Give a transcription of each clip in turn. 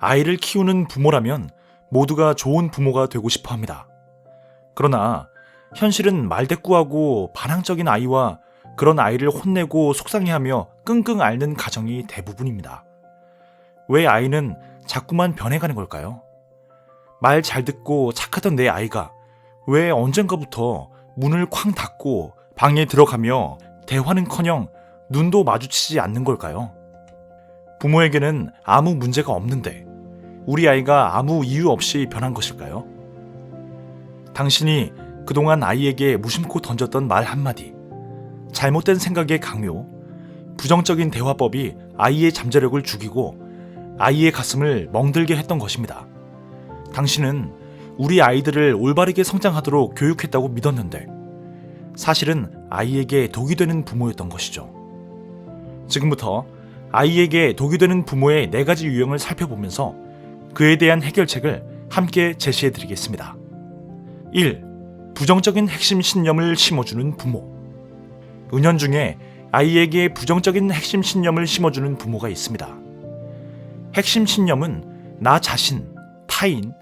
아이를 키우는 부모라면 모두가 좋은 부모가 되고 싶어 합니다. 그러나 현실은 말대꾸하고 반항적인 아이와 그런 아이를 혼내고 속상해하며 끙끙 앓는 가정이 대부분입니다. 왜 아이는 자꾸만 변해가는 걸까요? 말 잘 듣고 착하던 내 아이가 왜 언젠가부터 문을 쾅 닫고 방에 들어가며 대화는커녕 눈도 마주치지 않는 걸까요? 부모에게는 아무 문제가 없는데 우리 아이가 아무 이유 없이 변한 것일까요? 당신이 그동안 아이에게 무심코 던졌던 말 한마디, 잘못된 생각의 강요, 부정적인 대화법이 아이의 잠재력을 죽이고 아이의 가슴을 멍들게 했던 것입니다. 당신은 우리 아이들을 올바르게 성장하도록 교육했다고 믿었는데 사실은 아이에게 독이 되는 부모였던 것이죠. 지금부터 아이에게 독이 되는 부모의 4가지 유형을 살펴보면서 그에 대한 해결책을 함께 제시해 드리겠습니다. 1. 부정적인 핵심 신념을 심어주는 부모. 은연중에 아이에게 부정적인 핵심 신념을 심어주는 부모가 있습니다. 핵심 신념은 나 자신, 타인,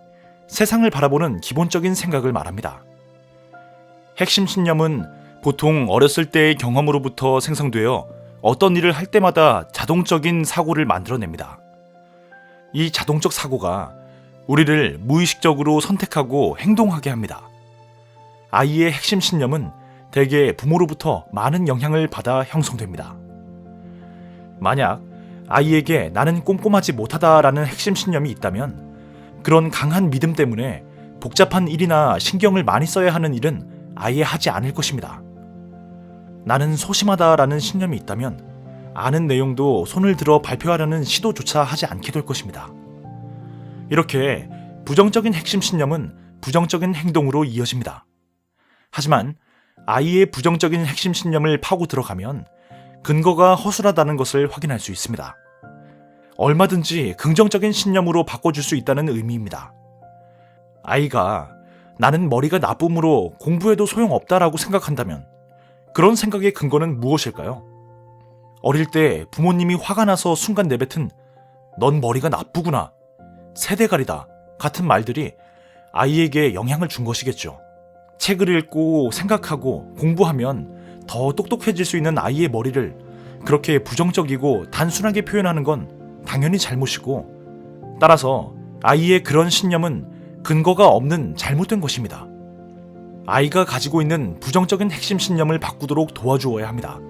세상을 바라보는 기본적인 생각을 말합니다. 핵심 신념은 보통 어렸을 때의 경험으로부터 생성되어 어떤 일을 할 때마다 자동적인 사고를 만들어냅니다. 이 자동적 사고가 우리를 무의식적으로 선택하고 행동하게 합니다. 아이의 핵심 신념은 대개 부모로부터 많은 영향을 받아 형성됩니다. 만약 아이에게 나는 꼼꼼하지 못하다라는 핵심 신념이 있다면 그런 강한 믿음 때문에 복잡한 일이나 신경을 많이 써야 하는 일은 아예 하지 않을 것입니다. 나는 소심하다라는 신념이 있다면 아는 내용도 손을 들어 발표하려는 시도조차 하지 않게 될 것입니다. 이렇게 부정적인 핵심 신념은 부정적인 행동으로 이어집니다. 하지만 아이의 부정적인 핵심 신념을 파고 들어가면 근거가 허술하다는 것을 확인할 수 있습니다. 얼마든지 긍정적인 신념으로 바꿔줄 수 있다는 의미입니다. 아이가 나는 머리가 나쁨으로 공부해도 소용없다라고 생각한다면 그런 생각의 근거는 무엇일까요? 어릴 때 부모님이 화가 나서 순간 내뱉은 넌 머리가 나쁘구나, 세대가리다 같은 말들이 아이에게 영향을 준 것이겠죠. 책을 읽고 생각하고 공부하면 더 똑똑해질 수 있는 아이의 머리를 그렇게 부정적이고 단순하게 표현하는 건 당연히 잘못이고, 따라서 아이의 그런 신념은 근거가 없는 잘못된 것입니다. 아이가 가지고 있는 부정적인 핵심 신념을 바꾸도록 도와주어야 합니다.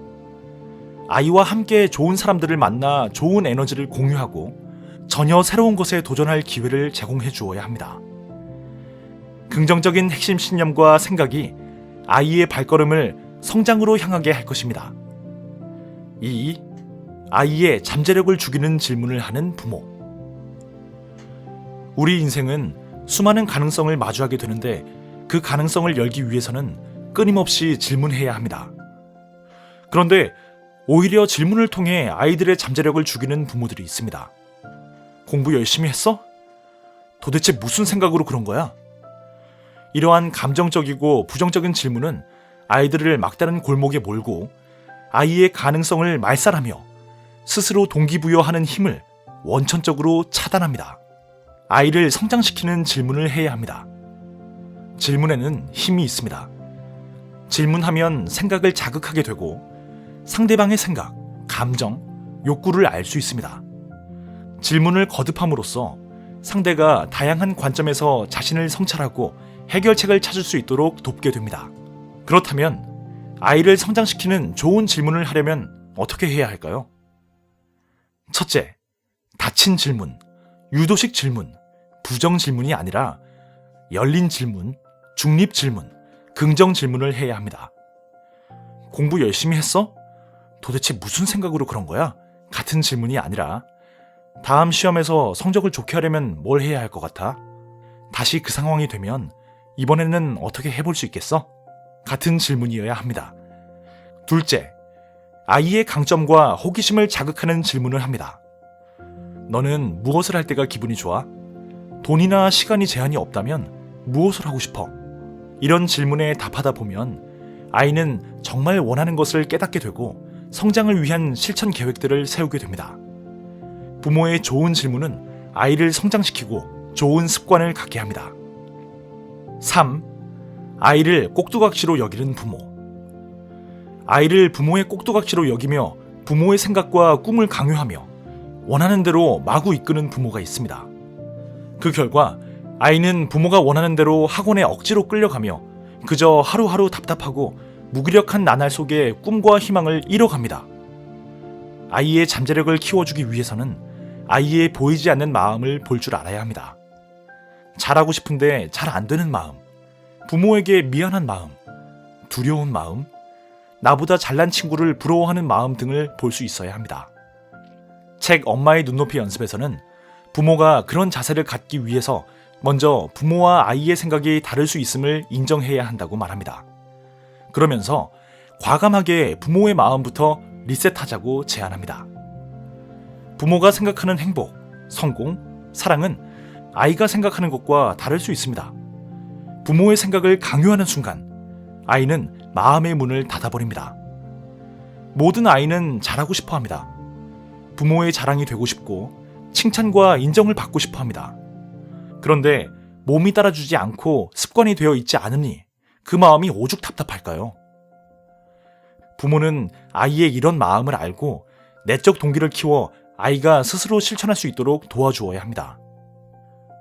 아이와 함께 좋은 사람들을 만나 좋은 에너지를 공유하고 전혀 새로운 것에 도전할 기회를 제공해 주어야 합니다. 긍정적인 핵심 신념과 생각이 아이의 발걸음을 성장으로 향하게 할 것입니다. 2. 아이의 잠재력을 죽이는 질문을 하는 부모. 우리 인생은 수많은 가능성을 마주하게 되는데 그 가능성을 열기 위해서는 끊임없이 질문해야 합니다. 그런데 오히려 질문을 통해 아이들의 잠재력을 죽이는 부모들이 있습니다. 공부 열심히 했어? 도대체 무슨 생각으로 그런 거야? 이러한 감정적이고 부정적인 질문은 아이들을 막다른 골목에 몰고 아이의 가능성을 말살하며 스스로 동기부여하는 힘을 원천적으로 차단합니다. 아이를 성장시키는 질문을 해야 합니다. 질문에는 힘이 있습니다. 질문하면 생각을 자극하게 되고 상대방의 생각, 감정, 욕구를 알 수 있습니다. 질문을 거듭함으로써 상대가 다양한 관점에서 자신을 성찰하고 해결책을 찾을 수 있도록 돕게 됩니다. 그렇다면 아이를 성장시키는 좋은 질문을 하려면 어떻게 해야 할까요? 첫째, 닫힌 질문, 유도식 질문, 부정 질문이 아니라 열린 질문, 중립 질문, 긍정 질문을 해야 합니다. 공부 열심히 했어? 도대체 무슨 생각으로 그런 거야? 같은 질문이 아니라 다음 시험에서 성적을 좋게 하려면 뭘 해야 할 것 같아? 다시 그 상황이 되면 이번에는 어떻게 해볼 수 있겠어? 같은 질문이어야 합니다. 둘째, 아이의 강점과 호기심을 자극하는 질문을 합니다. 너는 무엇을 할 때가 기분이 좋아? 돈이나 시간이 제한이 없다면 무엇을 하고 싶어? 이런 질문에 답하다 보면 아이는 정말 원하는 것을 깨닫게 되고 성장을 위한 실천 계획들을 세우게 됩니다. 부모의 좋은 질문은 아이를 성장시키고 좋은 습관을 갖게 합니다. 3. 아이를 꼭두각시로 여기는 부모. 아이를 부모의 꼭두각시로 여기며 부모의 생각과 꿈을 강요하며 원하는 대로 마구 이끄는 부모가 있습니다. 그 결과 아이는 부모가 원하는 대로 학원에 억지로 끌려가며 그저 하루하루 답답하고 무기력한 나날 속에 꿈과 희망을 잃어갑니다. 아이의 잠재력을 키워주기 위해서는 아이의 보이지 않는 마음을 볼 줄 알아야 합니다. 잘하고 싶은데 잘 안 되는 마음, 부모에게 미안한 마음, 두려운 마음, 나보다 잘난 친구를 부러워하는 마음 등을 볼 수 있어야 합니다. 책 엄마의 눈높이 연습에서는 부모가 그런 자세를 갖기 위해서 먼저 부모와 아이의 생각이 다를 수 있음을 인정해야 한다고 말합니다. 그러면서 과감하게 부모의 마음부터 리셋하자고 제안합니다. 부모가 생각하는 행복, 성공, 사랑은 아이가 생각하는 것과 다를 수 있습니다. 부모의 생각을 강요하는 순간 아이는 마음의 문을 닫아버립니다. 모든 아이는 잘하고 싶어 합니다. 부모의 자랑이 되고 싶고 칭찬과 인정을 받고 싶어 합니다. 그런데 몸이 따라주지 않고 습관이 되어 있지 않으니 그 마음이 오죽 답답할까요? 부모는 아이의 이런 마음을 알고 내적 동기를 키워 아이가 스스로 실천할 수 있도록 도와주어야 합니다.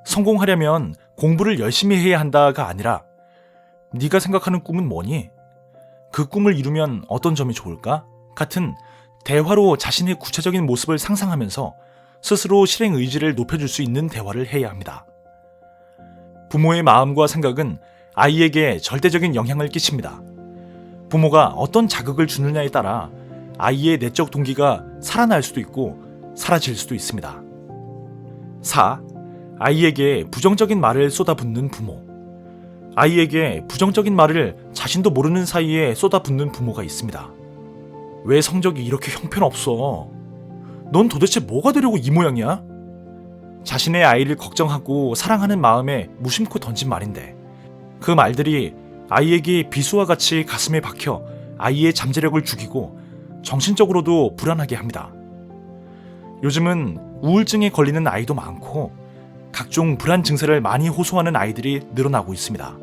성공하려면 공부를 열심히 해야 한다가 아니라 네가 생각하는 꿈은 뭐니? 그 꿈을 이루면 어떤 점이 좋을까? 같은 대화로 자신의 구체적인 모습을 상상하면서 스스로 실행 의지를 높여줄 수 있는 대화를 해야 합니다. 부모의 마음과 생각은 아이에게 절대적인 영향을 끼칩니다. 부모가 어떤 자극을 주느냐에 따라 아이의 내적 동기가 살아날 수도 있고 사라질 수도 있습니다. 4. 아이에게 부정적인 말을 쏟아붓는 부모. 아이에게 부정적인 말을 자신도 모르는 사이에 쏟아붓는 부모가 있습니다. 왜 성적이 이렇게 형편없어? 넌 도대체 뭐가 되려고 이 모양이야? 자신의 아이를 걱정하고 사랑하는 마음에 무심코 던진 말인데 그 말들이 아이에게 비수와 같이 가슴에 박혀 아이의 잠재력을 죽이고 정신적으로도 불안하게 합니다. 요즘은 우울증에 걸리는 아이도 많고 각종 불안 증세를 많이 호소하는 아이들이 늘어나고 있습니다.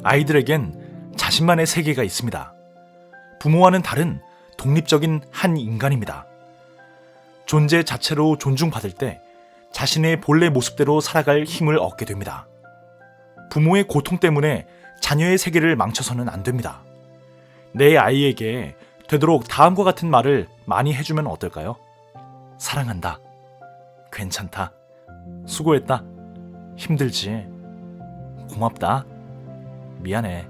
아이들에겐 자신만의 세계가 있습니다. 부모와는 다른 독립적인 한 인간입니다. 존재 자체로 존중받을 때 자신의 본래 모습대로 살아갈 힘을 얻게 됩니다. 부모의 고통 때문에 자녀의 세계를 망쳐서는 안 됩니다. 내 아이에게 되도록 다음과 같은 말을 많이 해주면 어떨까요? 사랑한다. 괜찮다. 수고했다. 힘들지. 고맙다. 미안해.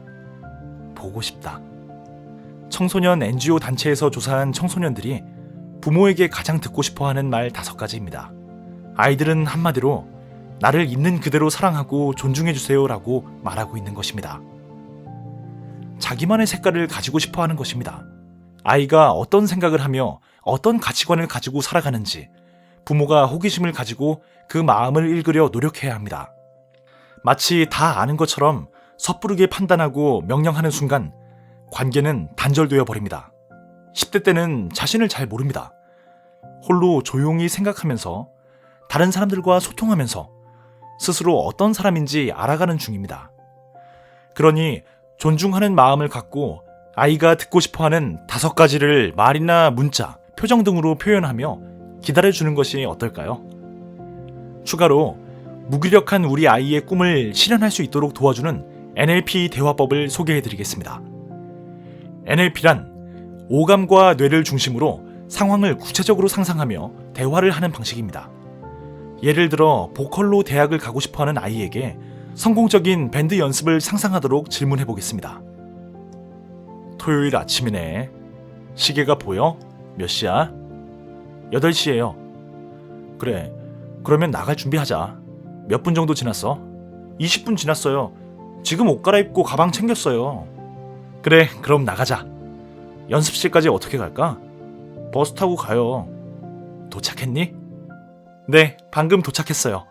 보고 싶다. 청소년 NGO 단체에서 조사한 청소년들이 부모에게 가장 듣고 싶어하는 말 5가지입니다. 아이들은 한마디로 나를 있는 그대로 사랑하고 존중해주세요 라고 말하고 있는 것입니다. 자기만의 색깔을 가지고 싶어하는 것입니다. 아이가 어떤 생각을 하며 어떤 가치관을 가지고 살아가는지 부모가 호기심을 가지고 그 마음을 읽으려 노력해야 합니다. 마치 다 아는 것처럼 섣부르게 판단하고 명령하는 순간 관계는 단절되어 버립니다. 10대 때는 자신을 잘 모릅니다. 홀로 조용히 생각하면서 다른 사람들과 소통하면서 스스로 어떤 사람인지 알아가는 중입니다. 그러니 존중하는 마음을 갖고 아이가 듣고 싶어하는 5가지를 말이나 문자, 표정 등으로 표현하며 기다려주는 것이 어떨까요? 추가로 무기력한 우리 아이의 꿈을 실현할 수 있도록 도와주는 NLP 대화법을 소개해드리겠습니다. NLP란 오감과 뇌를 중심으로 상황을 구체적으로 상상하며 대화를 하는 방식입니다. 예를 들어 보컬로 대학을 가고 싶어하는 아이에게 성공적인 밴드 연습을 상상하도록 질문해 보겠습니다. 토요일 아침이네. 시계가 보여? 몇 시야? 8시예요. 그래, 그러면 나갈 준비하자. 몇 분 정도 지났어? 20분 지났어요. 지금 옷 갈아입고 가방 챙겼어요. 그래, 그럼 나가자. 연습실까지 어떻게 갈까? 버스 타고 가요. 도착했니? 네, 방금 도착했어요.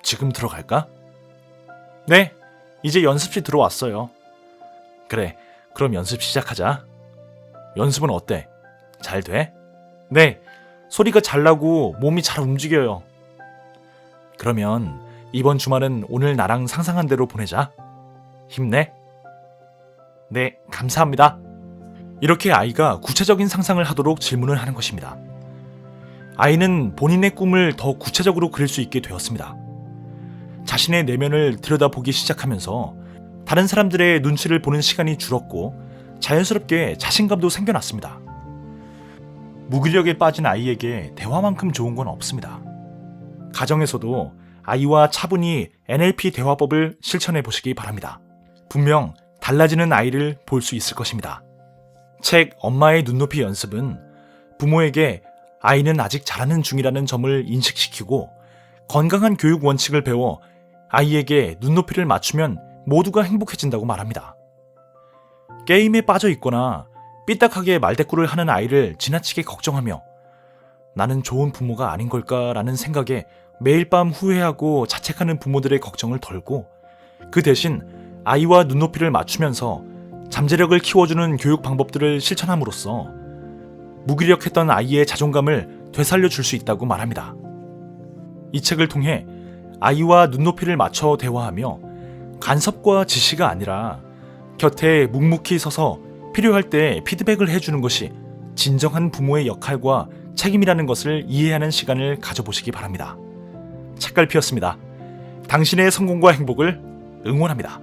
지금 들어갈까? 네, 이제 연습실 들어왔어요. 그래, 그럼 연습 시작하자. 연습은 어때? 잘 돼? 네, 소리가 잘 나고 몸이 잘 움직여요. 그러면 이번 주말은 오늘 나랑 상상한 대로 보내자. 힘내. 네, 감사합니다. 이렇게 아이가 구체적인 상상을 하도록 질문을 하는 것입니다. 아이는 본인의 꿈을 더 구체적으로 그릴 수 있게 되었습니다. 자신의 내면을 들여다보기 시작하면서 다른 사람들의 눈치를 보는 시간이 줄었고 자연스럽게 자신감도 생겨났습니다. 무기력에 빠진 아이에게 대화만큼 좋은 건 없습니다. 가정에서도 아이와 차분히 NLP 대화법을 실천해 보시기 바랍니다. 분명 달라지는 아이를 볼 수 있을 것입니다. 책 엄마의 눈높이 연습은 부모에게 아이는 아직 자라는 중이라는 점을 인식시키고 건강한 교육 원칙을 배워 아이에게 눈높이를 맞추면 모두가 행복해진다고 말합니다. 게임에 빠져 있거나 삐딱하게 말대꾸를 하는 아이를 지나치게 걱정하며 나는 좋은 부모가 아닌 걸까라는 생각에 매일 밤 후회하고 자책하는 부모들의 걱정을 덜고 그 대신 아이와 눈높이를 맞추면서 잠재력을 키워주는 교육 방법들을 실천함으로써 무기력했던 아이의 자존감을 되살려 줄 수 있다고 말합니다. 이 책을 통해 아이와 눈높이를 맞춰 대화하며 간섭과 지시가 아니라 곁에 묵묵히 서서 필요할 때 피드백을 해주는 것이 진정한 부모의 역할과 책임이라는 것을 이해하는 시간을 가져보시기 바랍니다. 책갈피였습니다. 당신의 성공과 행복을 응원합니다.